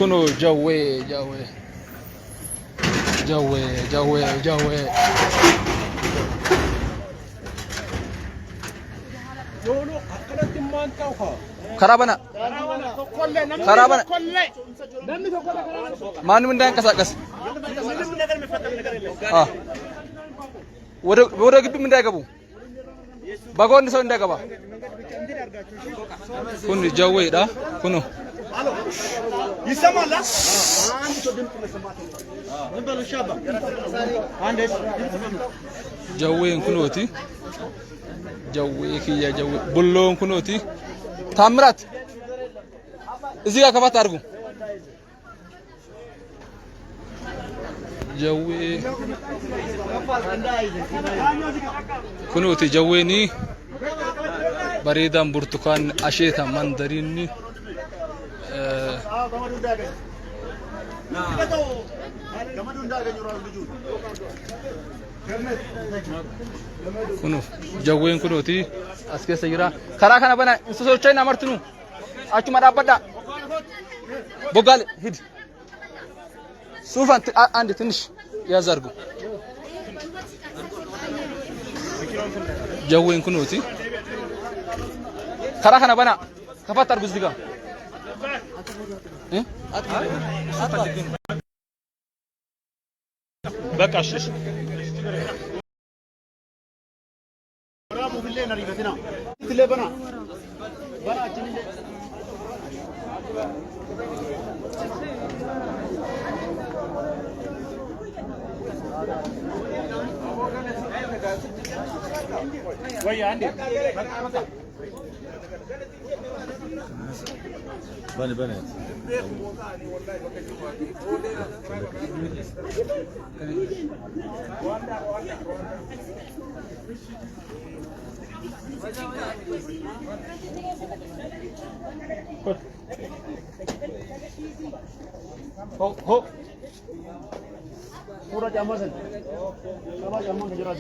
كنو جوي جوي جوي جوي جوي خرابنا خرابنا ما نمن دان كساكس ወደ ግቢ ምን እንዳይገቡ በጎን ሰው እንዳይገባ ኩን ጀዌዳ ኩኑ ይሰማላ አንድ ሰው ድምጽ መስማት ነው ዝም በሉ ሻባ አንዴ ጀዌን ኩኖቲ ጀዌ ክያ ጀዌ ቡሎን ኩኖቲ ታምራት እዚህ ጋር ከባት አድርጉ جوي كنوتي جويني بريدان برتقال أشيتا مندريني كنو جوين كنوتي أسكي سيرا كراكنا بنا إنسوسوچينا مرتنو أچو مادا بدا بوغال هيد ሱፋን አንድ ትንሽ ያዛርጉ ጀዌን ኩኖቲ ከራከና በና ከፋት አርጉ እዚህ ጋር በቃ እሺ ብራሙ ቢሌና ሪበትና ትለበና በራችን ويا عندي بني بنات هو पूरा जामा से सब जामा गुजरात